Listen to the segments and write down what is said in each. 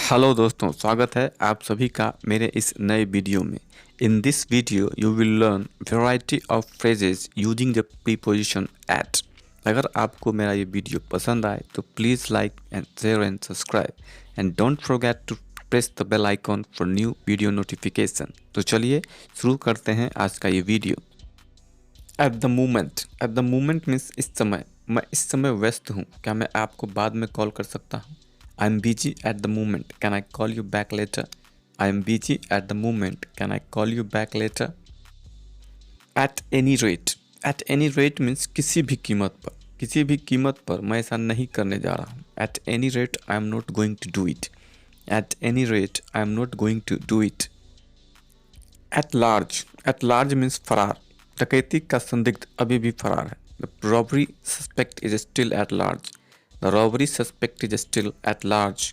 Hello दोस्तों, स्वागत है आप सभी का मेरे इस नए वीडियो में। In this video you will learn variety of phrases using the preposition at. अगर आपको मेरा ये वीडियो पसंद आए तो please like and share and subscribe and don't forget to press the bell icon for new video notification. तो चलिए शुरू करते हैं आज का ये video. At the moment means इस समय। मैं इस समय व्यस्त हूँ, क्या मैं आपको बाद में कॉल कर सकता हूँ? I am busy at the moment, can I call you back later? I am busy at the moment, can I call you back later? Eight any rate means किसी भी कीमत पर। किसी भी कीमत पर मैं ऐसा नहीं करने जा रहा हूँ। At any rate I am not going to do it. At any rate I am not going to do it. At large means फरार। डकैती का संदिग्ध अभी भी फरार है। The robbery suspect is still at large. The robbery suspect is still at large.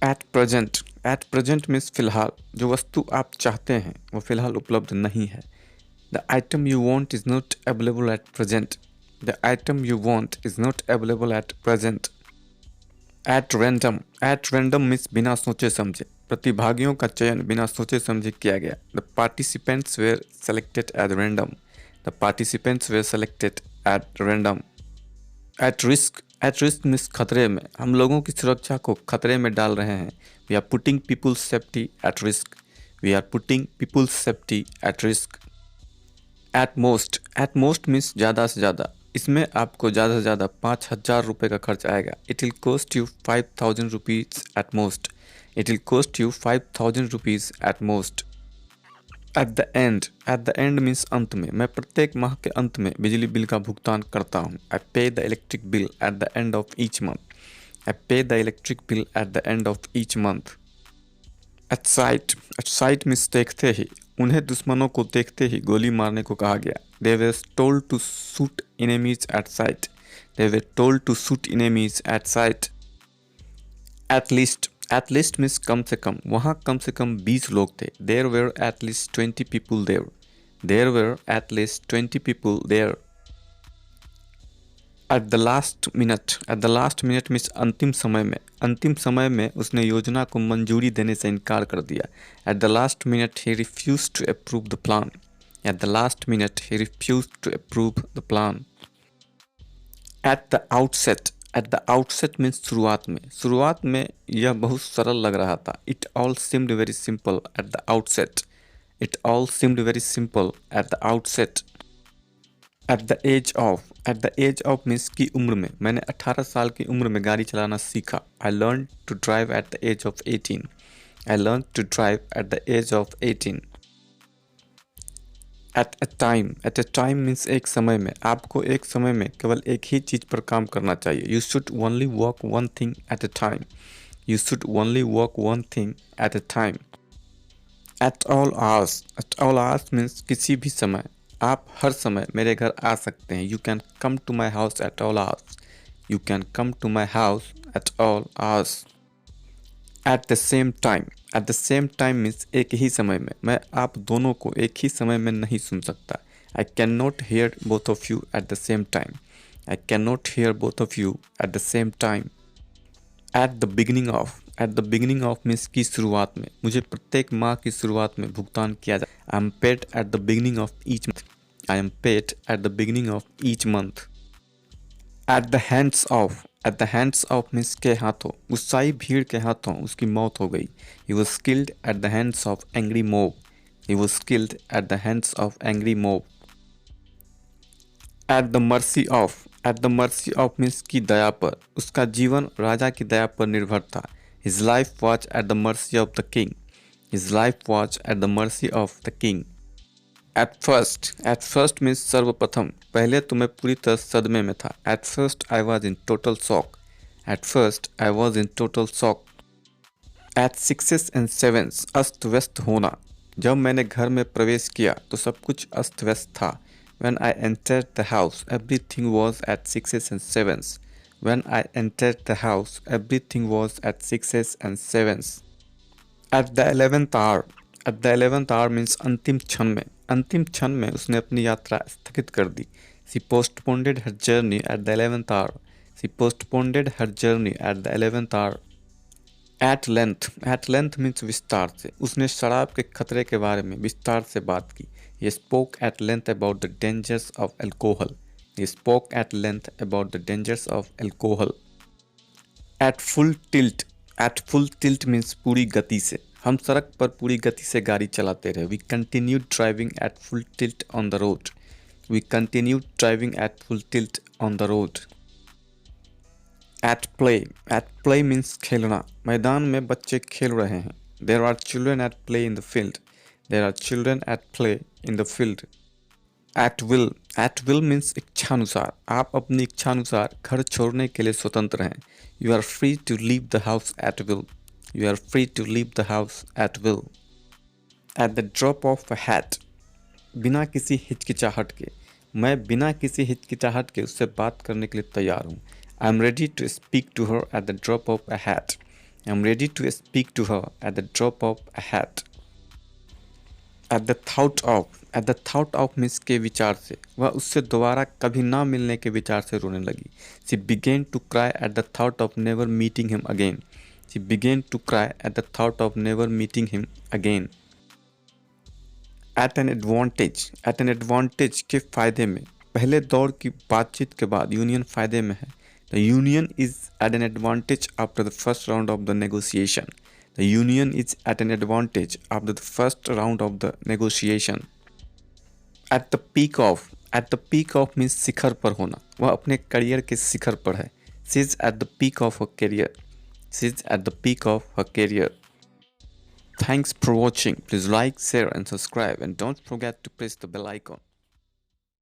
At present means फिलहाल। जो वस्तु आप चाहते हैं वो फिलहाल उपलब्ध नहीं है। The item you want is not available at present. The item you want is not available at present. At random means बिना सोचे समझे। प्रतिभागियों का चयन बिना सोचे समझे किया गया। The participants were selected at random. The participants were selected at random. At risk means खतरे में। हम लोगों की सुरक्षा को खतरे में डाल रहे हैं। We are putting people's safety at risk. We are putting people's safety at risk. At most means ज़्यादा से ज़्यादा। इसमें आपको ज़्यादा से ज़्यादा 5,000 रुपये का खर्च आएगा। It will cost you 5,000 rupees at most. It will cost you 5,000 rupees at most. Eight the and means अंत में। मैं प्रत्येक माह के अंत में बिजली बिल का भुगतान करता हूँ। I pay the electric bill at the end of each month. I pay the electric bill at the end of each month. At sight means देखते ही। उन्हें दुश्मनों को देखते ही गोली मारने को कहा गया। They were told to shoot enemies at sight. They were told to shoot enemies at sight. At least means कम से कम। वहाँ कम से कम 20 लोग थे। There were at least 20 people there. There were at least 20 people there. At the last minute means अंतिम समय में। अंतिम समय में उसने योजना को मंजूरी देने से इनकार कर दिया। एट द लास्ट मिनट ही refuse to approve the plan. At the last minute ही refuse to approve the plan. At the outset means शुरुआत में। शुरुआत में यह बहुत सरल लग रहा था। It all seemed very simple at the outset. It all seemed very simple at the outset. At the age of means की उम्र में। मैंने 18 साल की उम्र में गाड़ी चलाना सीखा। I learn to drive at the age of 18। I learn to drive at the age of 18। At a time means एक समय में। आपको एक समय में केवल एक ही चीज़ पर काम करना चाहिए। You should only work one thing at a time. You should only work one thing at a time. Eight all hours means किसी भी समय। आप हर समय मेरे घर आ सकते हैं। You can come to my house at all hours. You can come to my house at all hours. At the same time means एक ही समय में। मैं आप दोनों को एक ही समय में नहीं सुन सकता। I can not here both of you eight the same time. I can not here both of you eight the same time. At the beginning of means की शुरुआत में। मुझे प्रत्येक माह की शुरुआत में भुगतान किया जाए। I am paid at the beginning of each month. I am paid at the beginning of each month. At the hands of means के हाथों। गुस्साई भीड़ के हाथों उसकी मौत हो गई। He was killed at the hands of angry mob. He was killed at the hands of angry mob. Eight the mercy of means की दया पर। उसका जीवन राजा की दया पर निर्भर था। His life was at the mercy of the king. His life was at the mercy of the king. At first means सर्वप्रथम। पहले तो मैं पूरी तरह सदमे में था। At first I was in total shock. At first I was in total shock. At sixes and sevens अस्त व्यस्त होना। जब मैंने घर में प्रवेश किया तो सब कुछ अस्त व्यस्त था। When I entered the house, everything was at sixes and sevens. When I entered the house, everything was at sixes and sevens. At the 11th hour. At the 11th hour means अंतिम क्षण में। अंतिम क्षण में उसने अपनी यात्रा स्थगित कर दी। She postponed her journey at the 11th hour. She postponed her journey at the 11th hour. At length means विस्तार से। उसने शराब के खतरे के बारे में विस्तार से बात की। ये spoke at length about the dangers of alcohol. ये spoke at length about the dangers of alcohol. At full tilt means पूरी गति से। हम सड़क पर पूरी गति से गाड़ी चलाते रहे। We continue driving at full tilt on the road. We continue driving at full tilt on the road. At play means खेलना। मैदान में बच्चे खेल रहे हैं। There are children at play in the field. There are children at play in the field. At will means इच्छानुसार। आप अपनी इच्छानुसार घर छोड़ने के लिए स्वतंत्र हैं। You are free to leave the house at will. You are free to leave the house at will. At the drop of a hat, बिना किसी हिचकिचाहट के। मैं बिना किसी हिचकिचाहट के उससे बात करने के लिए तैयार हूँ। I am ready to speak to her at the drop of a hat. I am ready to speak to her at the drop of a hat. At the thought of means के विचार से। वह उससे दोबारा कभी ना मिलने के विचार से रोने लगी। She began to cry at the thought of never meeting him again. She began to cry at the thought of never meeting him again. At an advantage के फ़ायदे में। पहले दौर की बातचीत के बाद यूनियन फ़ायदे में है। The union is at an advantage after the first round of the negotiation. The union is at an advantage after the first round of the negotiation. At the peak of means शिखर पर होना। वह अपने career के शिखर पर है। She is at the peak of her career. She is at the peak of her career. Thanks for watching. Please like, share and subscribe, and don't forget to press the bell icon.